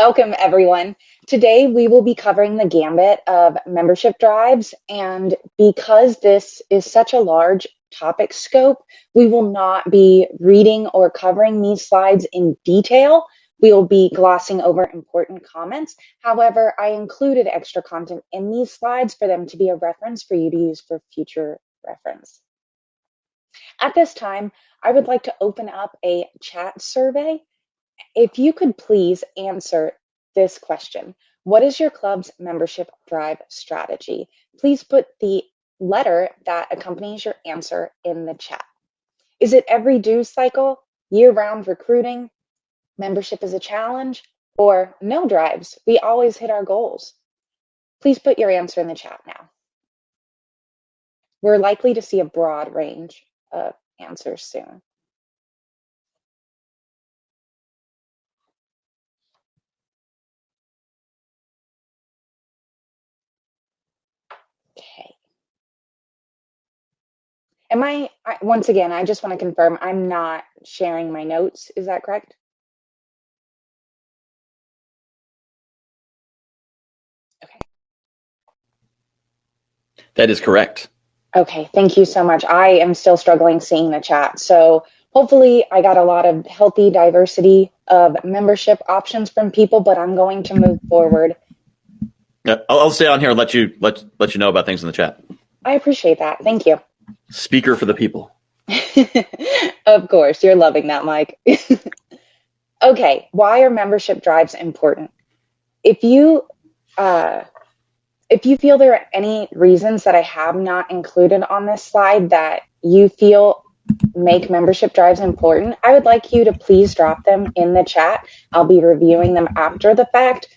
Welcome, everyone. Today, we will be covering the gambit of membership drives. And because this is such a large topic scope, we will not be reading or covering these slides in detail. We will be glossing over important comments. However, I included extra content in these slides for them to be a reference for you to use for future reference. At this time, I would like to open up a chat survey. If you could please answer this question: what is your club's membership drive strategy? Please put the letter that accompanies your answer in the chat. Is it every dues cycle, year-round recruiting, membership is a challenge, or no drives, we always hit our goals? Please put your answer in the chat now. We're likely to see a broad range of answers soon. Okay. Once again, I just want to confirm, I'm not sharing my notes. Is that correct? Okay. That is correct. Okay, thank you so much. I am still struggling seeing the chat. So hopefully I got a lot of healthy diversity of membership options from people, but I'm going to move forward. Yeah, I'll stay on here and let you know about things in the chat. I appreciate that. Thank you. Speaker for the people. Of course, you're loving that, Mike. Okay, why are membership drives important? If you feel there are any reasons that I have not included on this slide that you feel make membership drives important, I would like you to please drop them in the chat. I'll be reviewing them after the fact.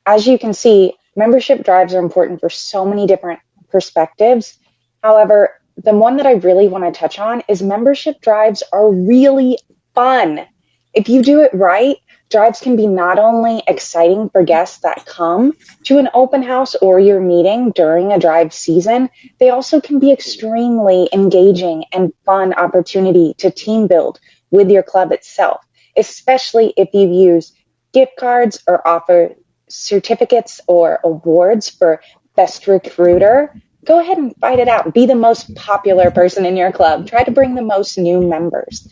As you can see, membership drives are important for so many different perspectives. However, the one that I really want to touch on is membership drives are really fun. If you do it right, drives can be not only exciting for guests that come to an open house or your meeting during a drive season, they also can be extremely engaging and fun opportunity to team build with your club itself, especially if you use gift cards or offer certificates or awards for best recruiter. Go ahead and fight it out. Be the most popular person in your club. Try to bring the most new members.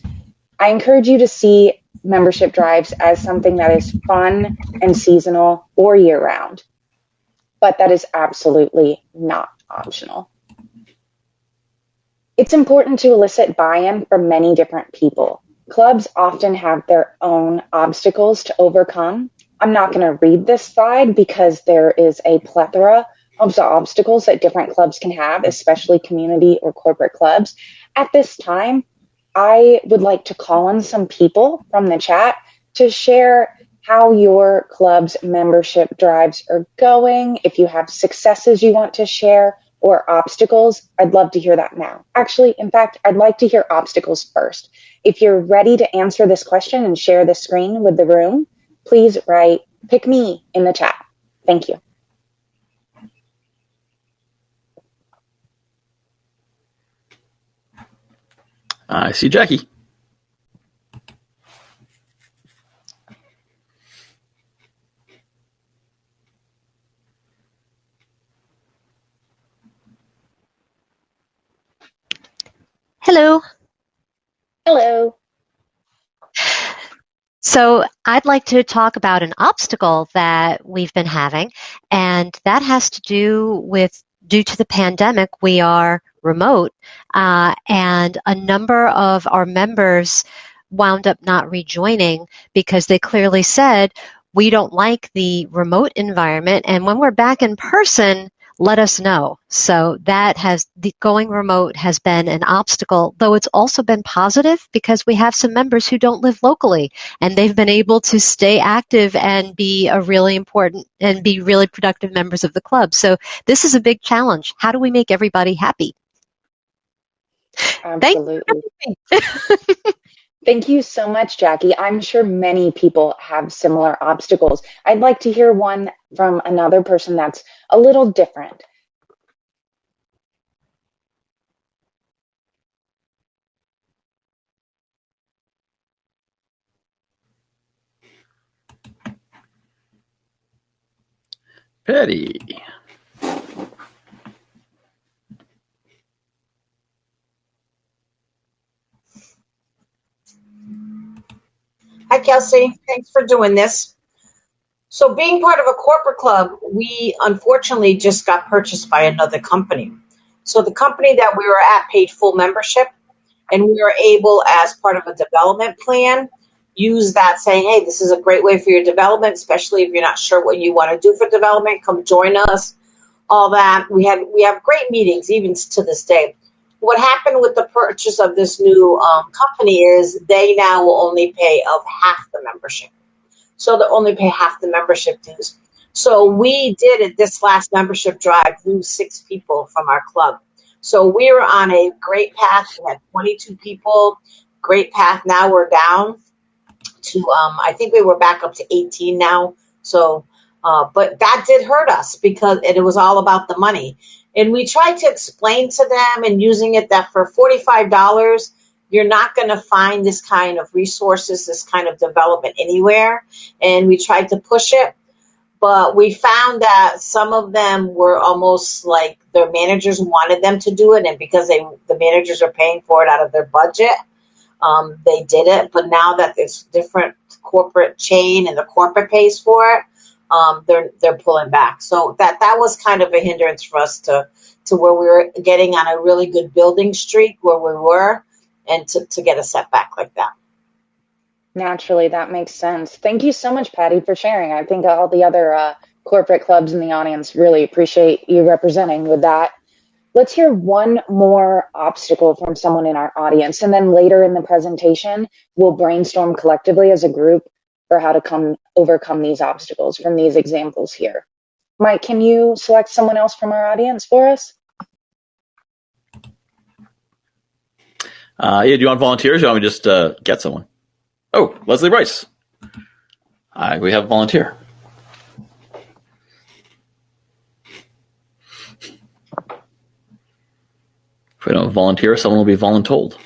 I encourage you to see membership drives as something that is fun and seasonal or year-round, but that is absolutely not optional. It's important to elicit buy-in from many different people. Clubs often have their own obstacles to overcome. I'm not going to read this slide because there is a plethora of the obstacles that different clubs can have, especially community or corporate clubs. At this time, I would like to call on some people from the chat to share how your club's membership drives are going. If you have successes you want to share or obstacles, I'd love to hear that now. Actually, in fact, I'd like to hear obstacles first. If you're ready to answer this question and share the screen with the room, please write "pick me" in the chat. Thank you. I see Jackie. Hello. Hello. So I'd like to talk about an obstacle that we've been having, and that has to do with, due to the pandemic, we are remote, and a number of our members wound up not rejoining because they clearly said, we don't like the remote environment, and when we're back in person, let us know. So going remote has been an obstacle, though it's also been positive because we have some members who don't live locally, and they've been able to stay active and be really productive members of the club. So this is a big challenge. How do we make everybody happy? Absolutely. Thank you so much, Jackie. I'm sure many people have similar obstacles. I'd like to hear one from another person that's a little different. Patty. Hi, Kelsey. Thanks for doing this. So being part of a corporate club, we unfortunately just got purchased by another company. So the company that we were at paid full membership, and we were able, as part of a development plan, use that saying, hey, this is a great way for your development, especially if you're not sure what you want to do for development, come join us, all that. We have great meetings, even to this day. What happened with the purchase of this new company is they now will only pay of half the membership. So they'll only pay half the membership dues. So we did at this last membership drive lose 6 people from our club. So we were on a great path. We had 22 people, great path. Now we're down to, I think we were back up to 18 now. So, but that did hurt us because it was all about the money. And we tried to explain to them and using it that for $45, you're not going to find this kind of resources, this kind of development anywhere. And we tried to push it, but we found that some of them were almost like their managers wanted them to do it. And because the managers are paying for it out of their budget, they did it. But now that there's different corporate chain and the corporate pays for it, they're pulling back. So that was kind of a hindrance for us to where we were getting on a really good building streak where we were, and to get a setback like that. Naturally, that makes sense. Thank you so much, Patty, for sharing. I think all the other corporate clubs in the audience really appreciate you representing with that. Let's hear one more obstacle from someone in our audience, and then later in the presentation, we'll brainstorm collectively as a group for how to overcome these obstacles from these examples here. Mike, can you select someone else from our audience for us? Yeah, do you want volunteers? Or do you want me to just get someone? Oh, Leslie Rice. We have a volunteer. If we don't volunteer, someone will be voluntold.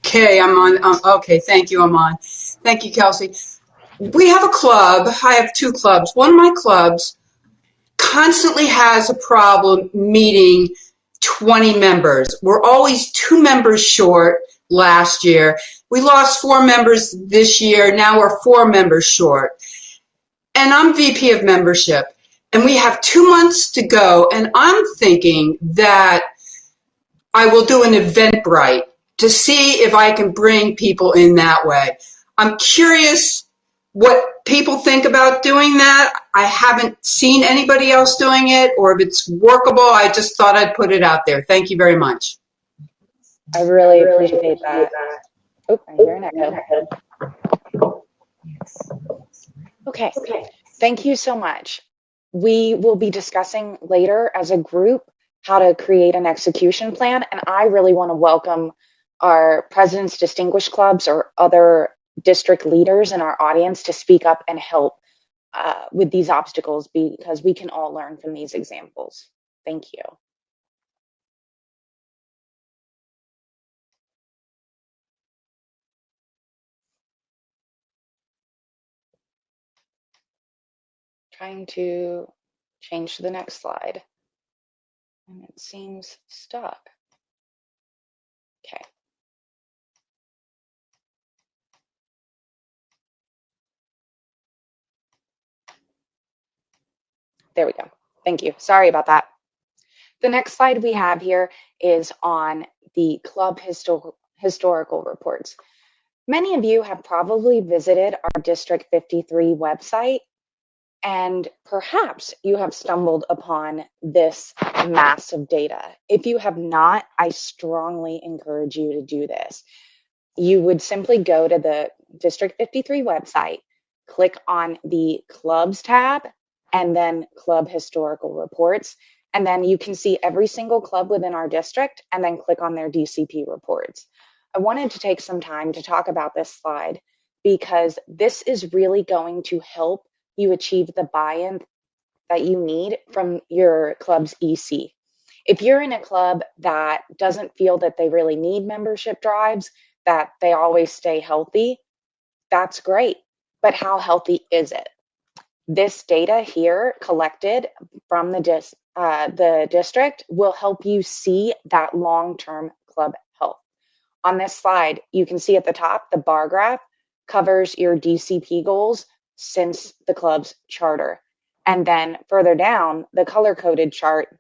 Okay, I'm on. Okay, thank you. I'm on. Thank you, Kelsey. We have a club. I have 2 clubs. One of my clubs constantly has a problem meeting 20 members. We're always 2 members short last year. We lost 4 members this year. Now we're 4 members short. And I'm VP of membership. And we have 2 months to go. And I'm thinking that I will do an Eventbrite to see if I can bring people in that way. I'm curious what people think about doing that. I haven't seen anybody else doing it, or if it's workable. I just thought I'd put it out there. Thank you very much. I really appreciate that. Oh, I hear an echo. Okay, thank you so much. We will be discussing later as a group how to create an execution plan, and I really want to welcome our President's Distinguished Clubs or other district leaders in our audience to speak up and help with these obstacles because we can all learn from these examples. Thank you. Trying to change to the next slide, and it seems stuck. Okay. There we go. Thank you. Sorry about that. The next slide we have here is on the club historical reports. Many of you have probably visited our District 53 website, and perhaps you have stumbled upon this mass of data. If you have not, I strongly encourage you to do this. You would simply go to the District 53 website, click on the Clubs tab, and then Club Historical Reports. And then you can see every single club within our district and then click on their DCP reports. I wanted to take some time to talk about this slide because this is really going to help you achieve the buy-in that you need from your club's EC. If you're in a club that doesn't feel that they really need membership drives, that they always stay healthy, that's great. but how healthy is it? This data here collected from the district will help you see that long-term club health. On this slide, you can see at the top, the bar graph covers your DCP goals since the club's charter. And then further down, the color-coded chart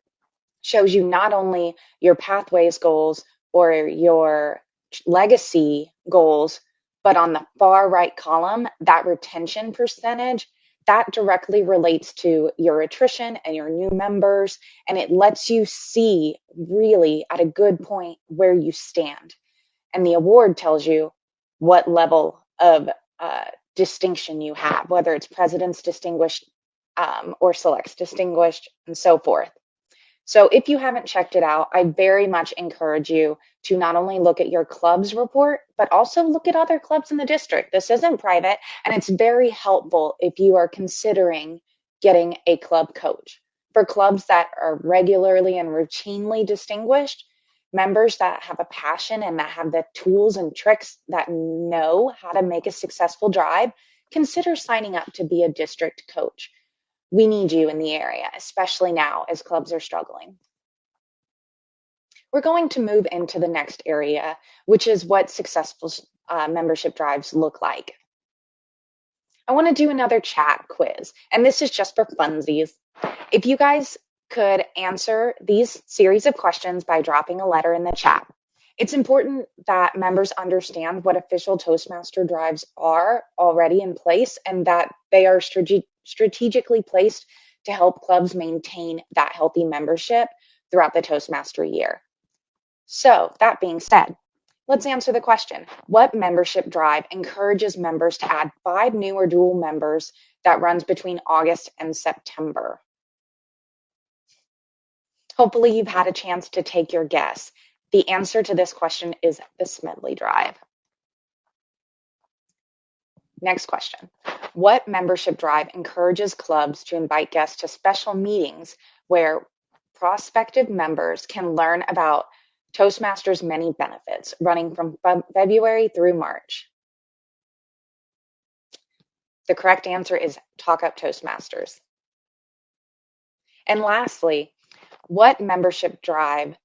shows you not only your pathways goals or your legacy goals, but on the far right column, that retention percentage, that directly relates to your attrition and your new members, and it lets you see really at a good point where you stand. And the award tells you what level of distinction you have, whether it's President's Distinguished or Selects Distinguished, and so forth. So if you haven't checked it out, I very much encourage you to not only look at your club's report, but also look at other clubs in the district. This isn't private, and it's very helpful if you are considering getting a club coach. For clubs that are regularly and routinely distinguished, members that have a passion and that have the tools and tricks that know how to make a successful drive, consider signing up to be a district coach. We need you in the area, especially now as clubs are struggling. We're going to move into the next area, which is what successful membership drives look like. I want to do another chat quiz, and this is just for funsies. If you guys could answer these series of questions by dropping a letter in the chat. It's important that members understand what official Toastmaster drives are already in place and that they are strategically placed to help clubs maintain that healthy membership throughout the Toastmaster year. So that being said, let's answer the question. What membership drive encourages members to add 5 new or dual members that runs between August and September? Hopefully you've had a chance to take your guess. The answer to this question is the Smedley Drive. Next question. What membership drive encourages clubs to invite guests to special meetings where prospective members can learn about Toastmasters' many benefits, running from February through March? The correct answer is Talk Up Toastmasters. And lastly, what membership drive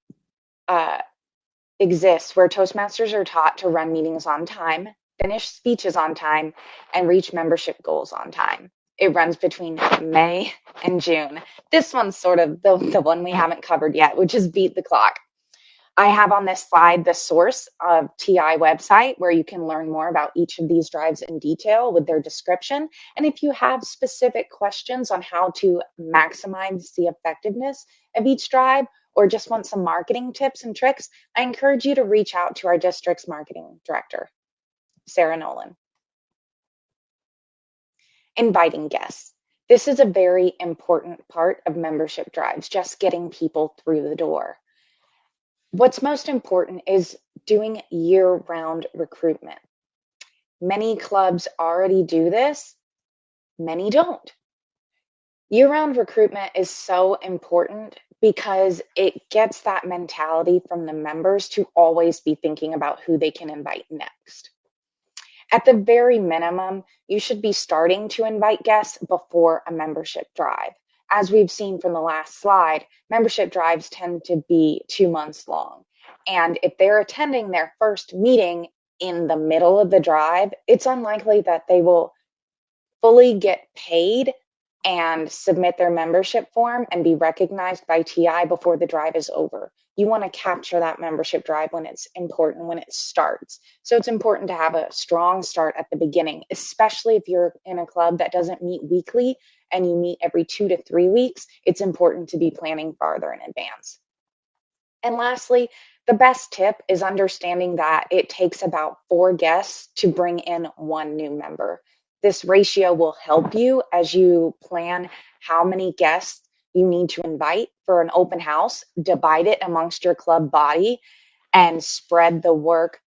exists where Toastmasters are taught to run meetings on time, finish speeches on time, and reach membership goals on time? It runs between May and June. This one's sort of the one we haven't covered yet, which is Beat the Clock. I have on this slide the source of TI website where you can learn more about each of these drives in detail with their description. And if you have specific questions on how to maximize the effectiveness of each drive or just want some marketing tips and tricks, I encourage you to reach out to our district's marketing director, Sarah Nolan. Inviting guests. This is a very important part of membership drives, just getting people through the door. What's most important is doing year-round recruitment. Many clubs already do this, many don't. Year-round recruitment is so important because it gets that mentality from the members to always be thinking about who they can invite next. At the very minimum, you should be starting to invite guests before a membership drive. As we've seen from the last slide, membership drives tend to be 2 months long. And if they're attending their first meeting in the middle of the drive, it's unlikely that they will fully get paid and submit their membership form and be recognized by TI before the drive is over. You want to capture that membership drive when it's important, when it starts. So it's important to have a strong start at the beginning, especially if you're in a club that doesn't meet weekly and you meet every 2 to 3 weeks. It's important to be planning farther in advance. And lastly, the best tip is understanding that it takes about 4 guests to bring in 1 new member. This ratio will help you as you plan how many guests you need to invite for an open house, divide it amongst your club body, and spread the work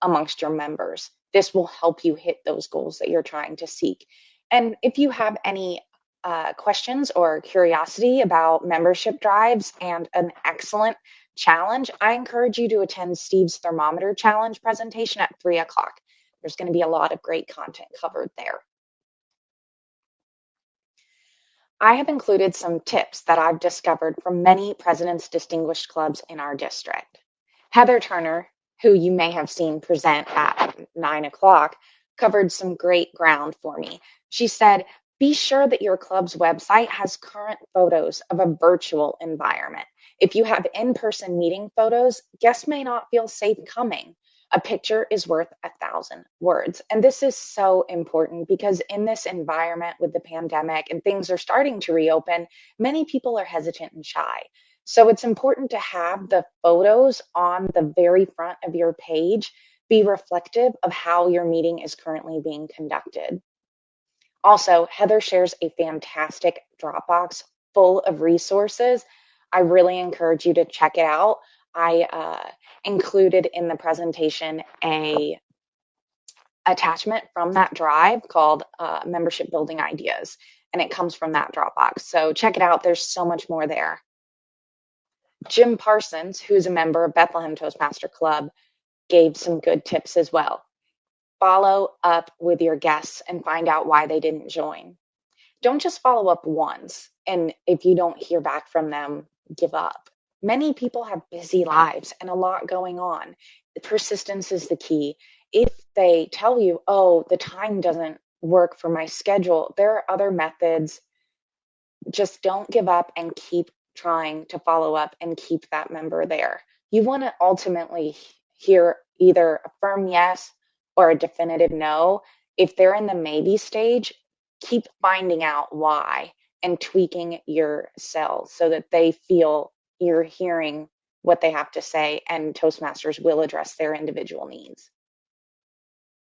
amongst your members. This will help you hit those goals that you're trying to seek. And if you have any questions or curiosity about membership drives and an excellent challenge, I encourage you to attend Steve's Thermometer Challenge presentation at 3 o'clock. There's going to be a lot of great content covered there. I have included some tips that I've discovered from many President's Distinguished Clubs in our district. Heather Turner, who you may have seen present at 9 o'clock, covered some great ground for me. She said, be sure that your club's website has current photos of a virtual environment. If you have in-person meeting photos, guests may not feel safe coming. A picture is worth 1,000 words. And this is so important because in this environment with the pandemic and things are starting to reopen, many people are hesitant and shy. So it's important to have the photos on the very front of your page be reflective of how your meeting is currently being conducted. Also, Heather shares a fantastic Dropbox full of resources. I really encourage you to check it out. I included in the presentation a attachment from that drive called Membership Building Ideas, and it comes from that Dropbox. So check it out. There's so much more there. Jim Parsons, who's a member of Bethlehem Toastmaster Club, gave some good tips as well. Follow up with your guests and find out why they didn't join. Don't just follow up once, and if you don't hear back from them, give up. Many people have busy lives and a lot going on. Persistence is the key. If they tell you, oh, the time doesn't work for my schedule, there are other methods. Just don't give up and keep trying to follow up and keep that member there. You want to ultimately hear either a firm yes or a definitive no. If they're in the maybe stage, keep finding out why and tweaking your sell so that they feel you're hearing what they have to say and Toastmasters will address their individual needs.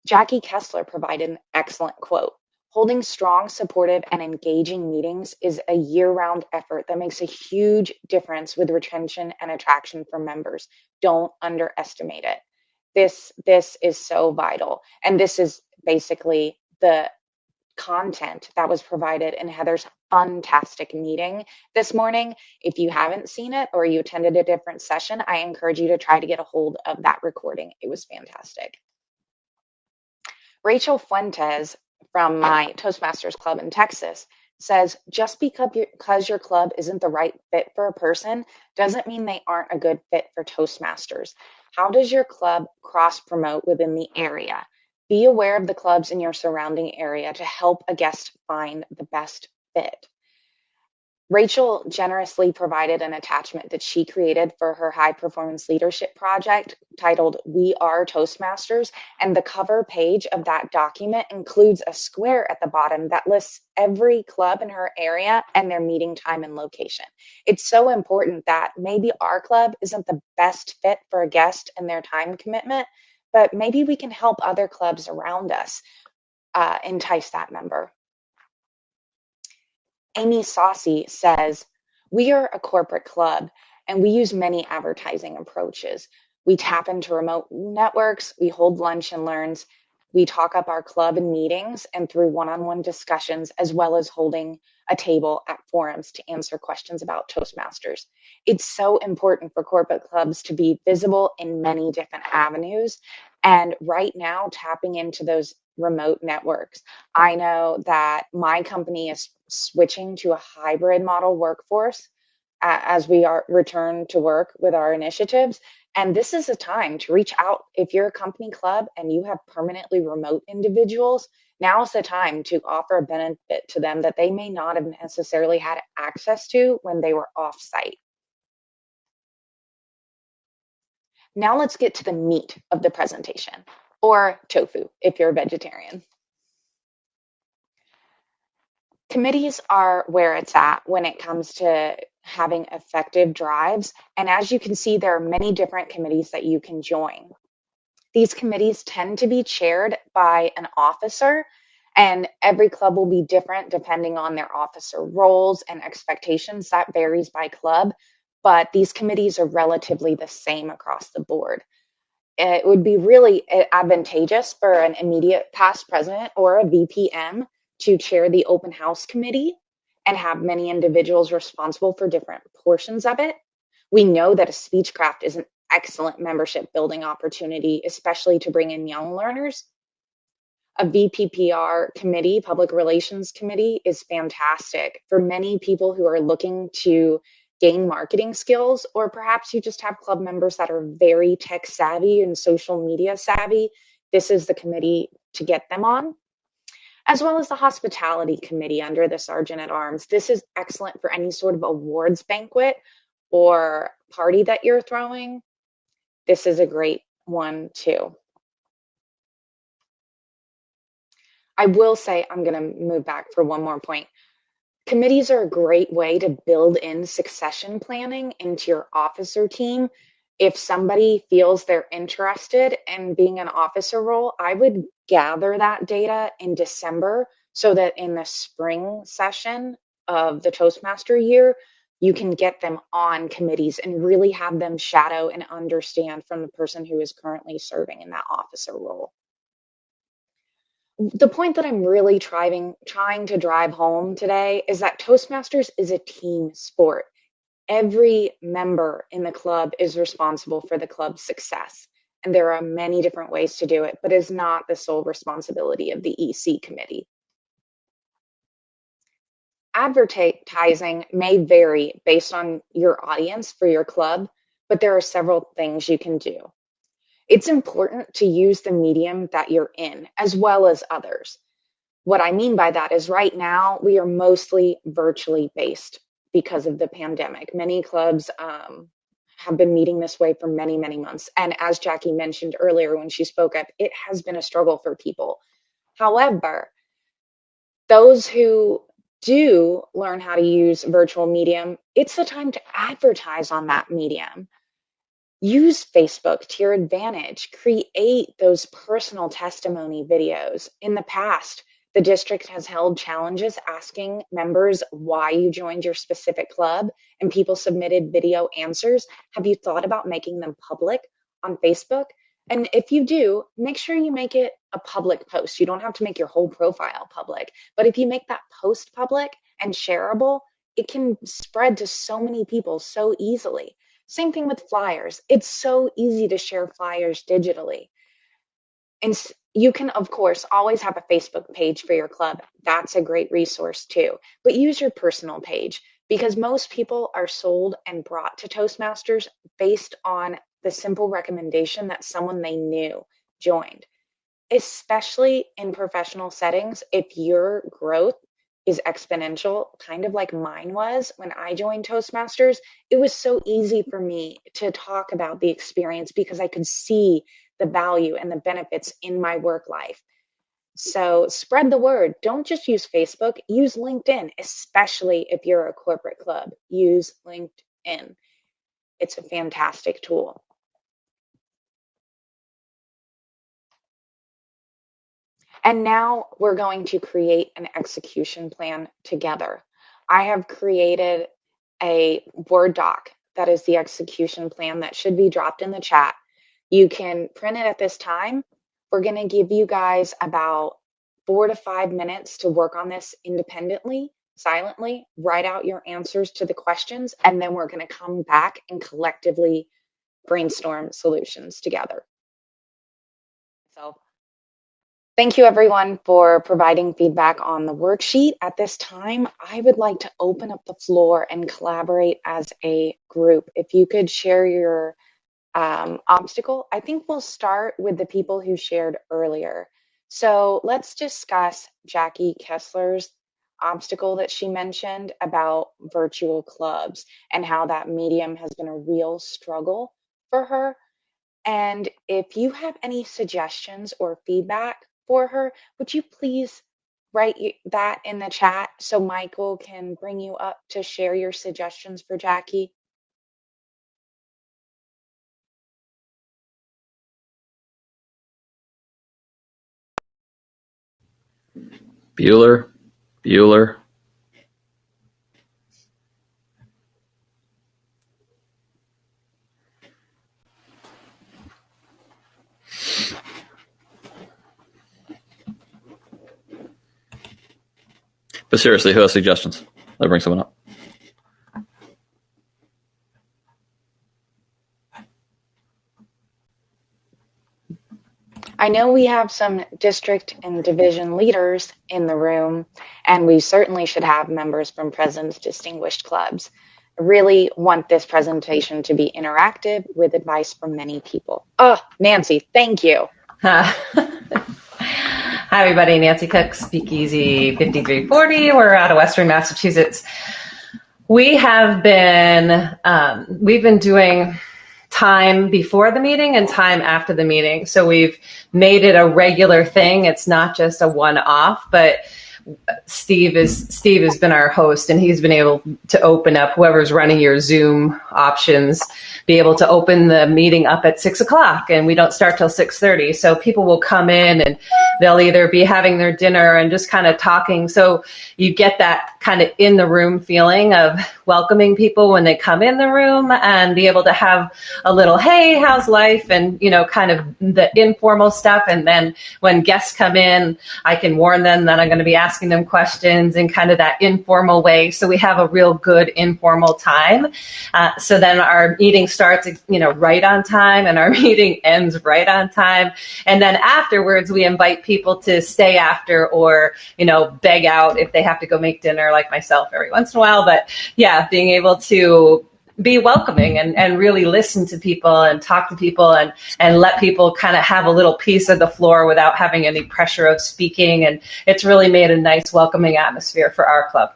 Jackie Kessler provided an excellent quote. Holding strong, supportive, and engaging meetings is a year-round effort that makes a huge difference with retention and attraction for members. Don't underestimate it. This is so vital. And this is basically the content that was provided in Heather's fantastic meeting this morning. If you haven't seen it or you attended a different session, I encourage you to try to get a hold of that recording. It was fantastic. Rachel Fuentes from my Toastmasters club in Texas says, just because your club isn't the right fit for a person doesn't mean they aren't a good fit for Toastmasters. How does your club cross-promote within the area? Be aware of the clubs in your surrounding area to help a guest find the best fit. Rachel generously provided an attachment that she created for her high performance leadership project titled We Are Toastmasters, and the cover page of that document includes a square at the bottom that lists every club in her area and their meeting time and location. It's so important that maybe our club isn't the best fit for a guest and their time commitment, but maybe we can help other clubs around us entice that member. Amy Saucy says, we are a corporate club and we use many advertising approaches. We tap into remote networks, we hold lunch and learns, we talk up our club in meetings and through one-on-one discussions, as well as holding a table at forums to answer questions about Toastmasters. It's so important for corporate clubs to be visible in many different avenues. And right now, tapping into those remote networks. I know that my company is switching to a hybrid model workforce as we are return to work with our initiatives. And this is a time to reach out. If you're a company club and you have permanently remote individuals, now is the time to offer a benefit to them that they may not have necessarily had access to when they were off-site. Now let's get to the meat of the presentation, or tofu if you're a vegetarian. Committees are where it's at when it comes to having effective drives. And as you can see, there are many different committees that you can join. These committees tend to be chaired by an officer, and every club will be different depending on their officer roles and expectations. That varies by club, but these committees are relatively the same across the board. It would be really advantageous for an immediate past president or a VPM to chair the open house committee and have many individuals responsible for different portions of it. We know that a speechcraft is an excellent membership building opportunity, especially to bring in young learners. A VPPR committee, public relations committee, is fantastic for many people who are looking to gain marketing skills, or perhaps you just have club members that are very tech savvy and social media savvy. This is the committee to get them on, as well as the hospitality committee under the sergeant at arms. This is excellent for any sort of awards banquet or party that you're throwing. This is a great one too. I will say, I'm going to move back for one more point. Committees are a great way to build in succession planning into your officer team. If somebody feels they're interested in being an officer role, I would gather that data in December so that in the spring session of the Toastmaster year, you can get them on committees and really have them shadow and understand from the person who is currently serving in that officer role. The point that I'm really trying to drive home today is that Toastmasters is a team sport. Every member in the club is responsible for the club's success. And there are many different ways to do it, but is not the sole responsibility of the EC committee. Advertising may vary based on your audience for your club, but there are several things you can do. It's important to use the medium that you're in, as well as others. What I mean by that is right now, we are mostly virtually based because of the pandemic. Many clubs have been meeting this way for many, many months. And as Jackie mentioned earlier when she spoke up, it has been a struggle for people. However, those who do learn how to use virtual medium, it's the time to advertise on that medium. Use Facebook to your advantage. Create those personal testimony videos. In the past, the district has held challenges asking members why you joined your specific club, and people submitted video answers. Have you thought about making them public on Facebook? And if you do, make sure you make it a public post. You don't have to make your whole profile public, but if you make that post public and shareable, it can spread to so many people so easily. Same thing with flyers. It's so easy to share flyers digitally. And you can, of course, always have a Facebook page for your club. That's a great resource too. But use your personal page, because most people are sold and brought to Toastmasters based on the simple recommendation that someone they knew joined. Especially in professional settings, if your growth is exponential, kind of like mine was when I joined Toastmasters, it was so easy for me to talk about the experience because I could see the value and the benefits in my work life. So spread the word. Don't just use Facebook, use LinkedIn, especially if you're a corporate club. Use LinkedIn. It's a fantastic tool. And now we're going to create an execution plan together. I have created a Word doc that is the execution plan that should be dropped in the chat. You can print it at this time. We're going to give you guys about 4 to 5 minutes to work on this independently, silently, write out your answers to the questions, and then we're going to come back and collectively brainstorm solutions together. So thank you, everyone, for providing feedback on the worksheet. At this time, I would like to open up the floor and collaborate as a group. If you could share your obstacle, I think we'll start with the people who shared earlier. So let's discuss Jackie Kessler's obstacle that she mentioned about virtual clubs and how that medium has been a real struggle for her. And if you have any suggestions or feedback for her, would you please write that in the chat so Michael can bring you up to share your suggestions for Jackie? Bueller. But seriously, who has suggestions? Let me bring someone up. I know we have some district and division leaders in the room, and we certainly should have members from President's Distinguished Clubs. I really want this presentation to be interactive with advice from many people. Oh, Nancy, thank you. Hi, everybody. Nancy Cook, Speakeasy 5340. We're out of Western Massachusetts. We have been, we've been doing time before the meeting and time after the meeting. So we've made it a regular thing. It's not just a one-off, but Steve has been our host, and he's been able to open up, whoever's running your Zoom options, be able to open the meeting up at 6 o'clock, and we don't start till 6:30. So people will come in and they'll either be having their dinner and just kind of talking. So you get that kind of in the room feeling of welcoming people when they come in the room, and be able to have a little, hey, how's life? And, you know, kind of the informal stuff. And then when guests come in, I can warn them that I'm going to be asking them questions in kind of that informal way. So we have a real good informal time. So then our meeting starts, you know, right on time, and our meeting ends right on time. And then afterwards, we invite people to stay after, or, you know, beg out if they have to go make dinner, like myself every once in a while. But yeah, being able to be welcoming and really listen to people and talk to people and let people kind of have a little piece of the floor without having any pressure of speaking. And it's really made a nice, welcoming atmosphere for our club.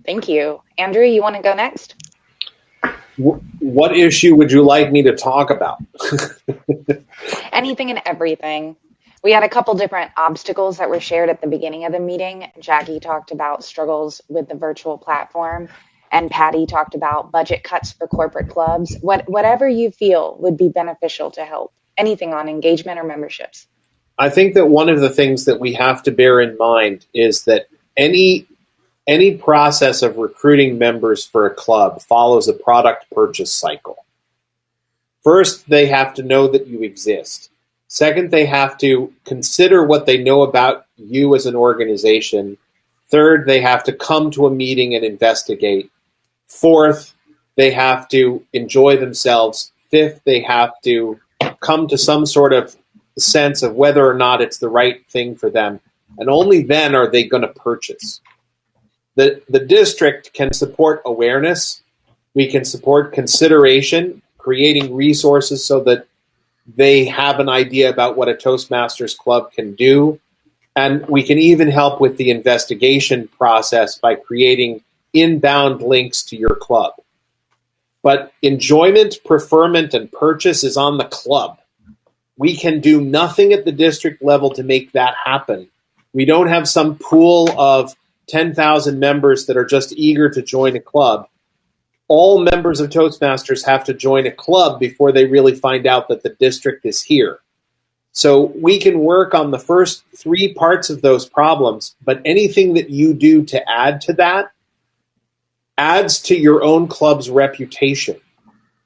Thank you. Andrew, you want to go next? What issue would you like me to talk about? Anything and everything. We had a couple different obstacles that were shared at the beginning of the meeting. Jackie talked about struggles with the virtual platform, and Patty talked about budget cuts for corporate clubs. Whatever you feel would be beneficial to help. Anything on engagement or memberships. I think that one of the things that we have to bear in mind is that any process of recruiting members for a club follows a product purchase cycle. First, they have to know that you exist. Second, they have to consider what they know about you as an organization. Third, they have to come to a meeting and investigate. Fourth, they have to enjoy themselves. Fifth, they have to come to some sort of sense of whether or not it's the right thing for them. And only then are they going to purchase. The district can support awareness. We can support consideration, creating resources so that they have an idea about what a Toastmasters club can do. And we can even help with the investigation process by creating inbound links to your club. But enjoyment, preferment, and purchase is on the club. We can do nothing at the district level to make that happen. We don't have some pool of 10,000 members that are just eager to join a club. All members of Toastmasters have to join a club before they really find out that the district is here. So we can work on the first three parts of those problems, but anything that you do to add to that adds to your own club's reputation.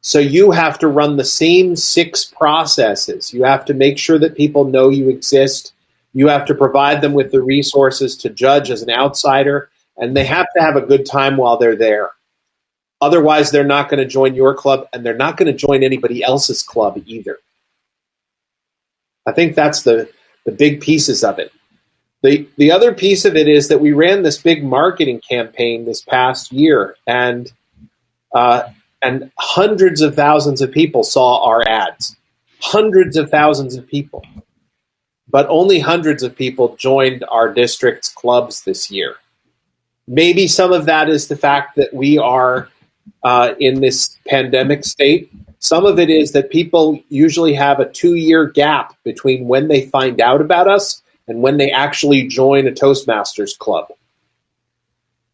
So you have to run the same 6 processes. You have to make sure that people know you exist. You have to provide them with the resources to judge as an outsider, and they have to have a good time while they're there. Otherwise, they're not going to join your club, and they're not going to join anybody else's club either. I think that's the big pieces of it. The other piece of it is that we ran this big marketing campaign this past year, and hundreds of thousands of people saw our ads. Hundreds of thousands of people. But only hundreds of people joined our district's clubs this year. Maybe some of that is the fact that we are in this pandemic state. Some of it is that people usually have a 2-year gap between when they find out about us and when they actually join a Toastmasters club.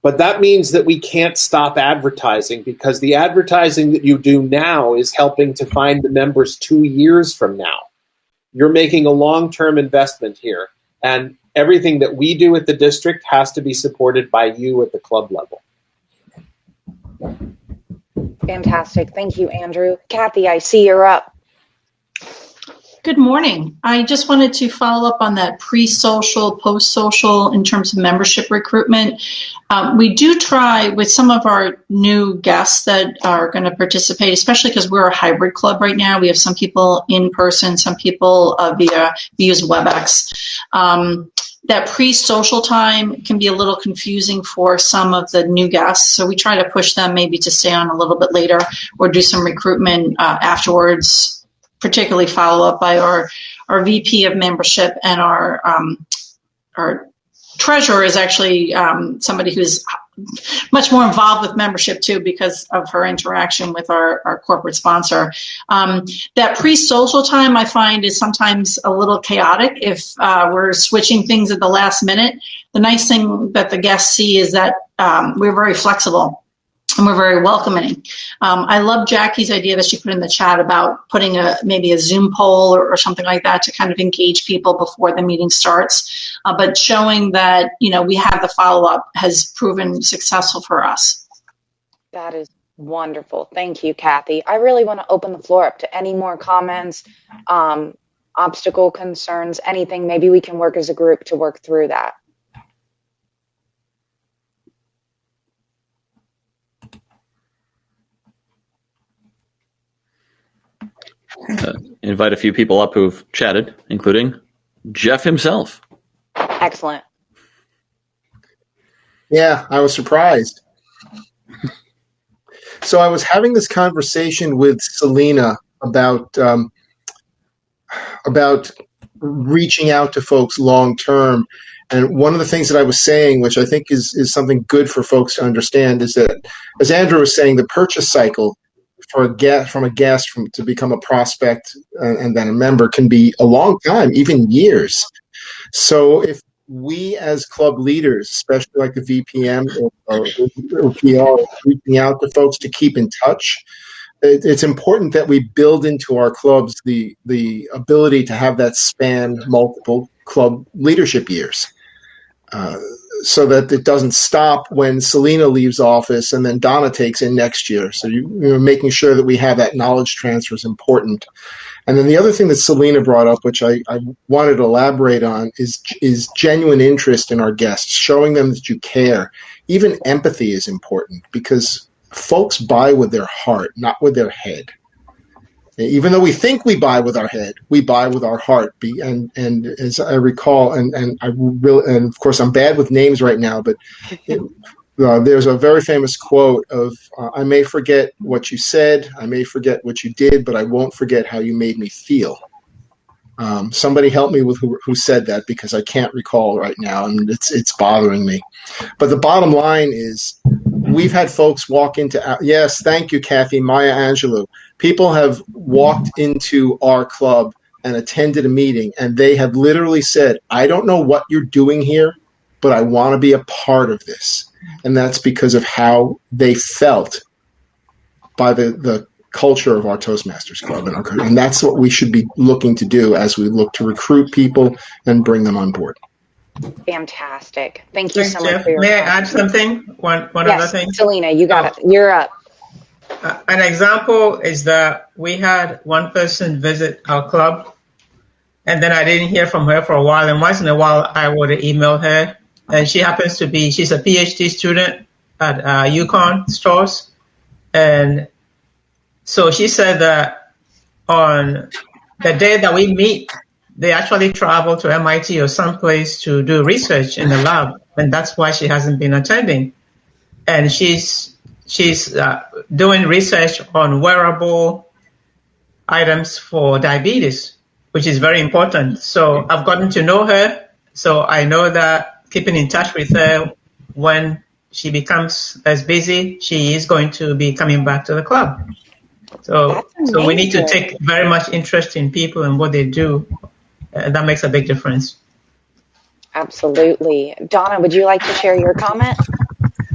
But that means that we can't stop advertising, because the advertising that you do now is helping to find the members 2 years from now. You're making a long-term investment here, and everything that we do at the district has to be supported by you at the club level. Fantastic. Thank you, Andrew. Kathy, I see you're up. Good morning. I just wanted to follow up on that pre-social, post-social in terms of membership recruitment. We do try with some of our new guests that are going to participate, especially because we're a hybrid club right now. We have some people in person, some people we use WebEx. That pre-social time can be a little confusing for some of the new guests. So we try to push them maybe to stay on a little bit later or do some recruitment afterwards, particularly follow up by our VP of membership, and our treasurer is actually somebody who's much more involved with membership too because of her interaction with our corporate sponsor. That pre-social time I find is sometimes a little chaotic if we're switching things at the last minute. The nice thing that the guests see is that we're very flexible and we're very welcoming. I love Jackie's idea that she put in the chat about putting maybe a Zoom poll or something like that to kind of engage people before the meeting starts. But showing that, we have the follow-up has proven successful for us. That is wonderful. Thank you, Kathy. I really want to open the floor up to any more comments, obstacle concerns, anything. Maybe we can work as a group to work through that. Invite a few people up who've chatted, including Jeff himself. Excellent. Yeah, I was surprised. So I was having this conversation with Selena about reaching out to folks long term. And one of the things that I was saying, which I think is something good for folks to understand, is that, as Andrew was saying, the purchase cycle for a guest, to become a prospect and then a member can be a long time, even years. So if we as club leaders, especially like the VPM or PR, reaching out to folks to keep in touch, it's important that we build into our clubs the ability to have that span multiple club leadership years. So that it doesn't stop when Selena leaves office and then Donna takes in next year. So you're making sure that we have that knowledge transfer is important. And then the other thing that Selena brought up, which I wanted to elaborate on, is genuine interest in our guests, showing them that you care. Even empathy is important because folks buy with their heart, not with their head. Even though we think we buy with our head, we buy with our heart. And as I recall, and of course I'm bad with names right now, but there's a very famous quote of, I may forget what you said, I may forget what you did, but I won't forget how you made me feel. Somebody help me with who said that, because I can't recall right now, and it's bothering me. But the bottom line is, we've had folks walk into, yes, thank you, Kathy, Maya Angelou. People have walked into our club and attended a meeting, and they have literally said, I don't know what you're doing here, but I want to be a part of this. And that's because of how they felt by the culture of our Toastmasters Club. And that's what we should be looking to do as we look to recruit people and bring them on board. Fantastic. Thank you so much Jeff. for your May I comment. add something? One yes, other thing? Selena, you got it. You're up. An example is that we had one person visit our club, and then I didn't hear from her for a while. And once in a while, I would email her. And she's a PhD student at UConn Stores. And so she said that on the day that we meet, they actually travel to MIT or someplace to do research in the lab. And that's why she hasn't been attending. And she's doing research on wearable items for diabetes, which is very important. So I've gotten to know her. So I know that keeping in touch with her when she becomes as busy, she is going to be coming back to the club. So we need to take very much interest in people and what they do. That makes a big difference. Absolutely. Donna, would you like to share your comment?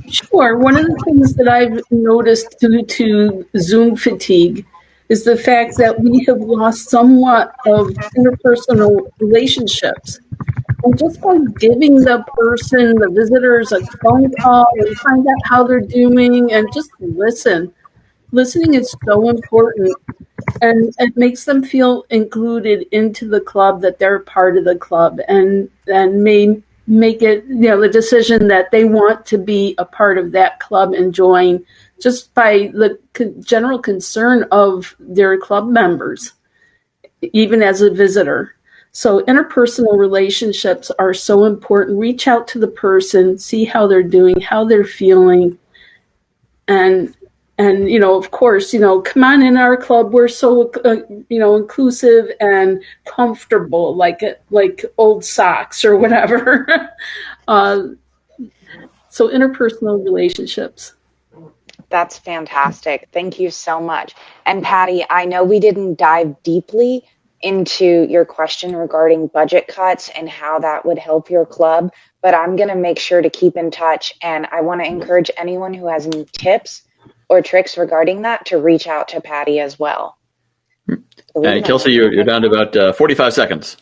Sure. One of the things that I've noticed due to Zoom fatigue is the fact that we have lost somewhat of interpersonal relationships. And just by giving the person, the visitors, a phone call and find out how they're doing and just listen. Listening is so important. and it makes them feel included into the club, that they're part of the club, and may make it, the decision that they want to be a part of that club and join just by the general concern of their club members, even as a visitor. So interpersonal relationships are so important. Reach out to the person, see how they're doing, how they're feeling, and of course, come on in our club. We're so inclusive and comfortable, like old socks or whatever. So interpersonal relationships. That's fantastic. Thank you so much. And Patty, I know we didn't dive deeply into your question regarding budget cuts and how that would help your club, but I'm going to make sure to keep in touch. And I want to encourage anyone who has any tips or tricks regarding that to reach out to Patty as well. And Kelsey, you're down to about 45 seconds.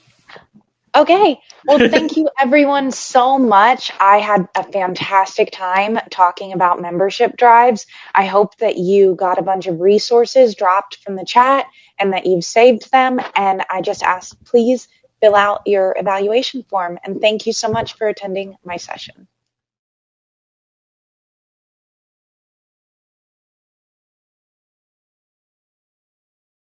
Okay. Well, thank you everyone so much. I had a fantastic time talking about membership drives. I hope that you got a bunch of resources dropped from the chat and that you've saved them. And I just ask, please fill out your evaluation form. And thank you so much for attending my session.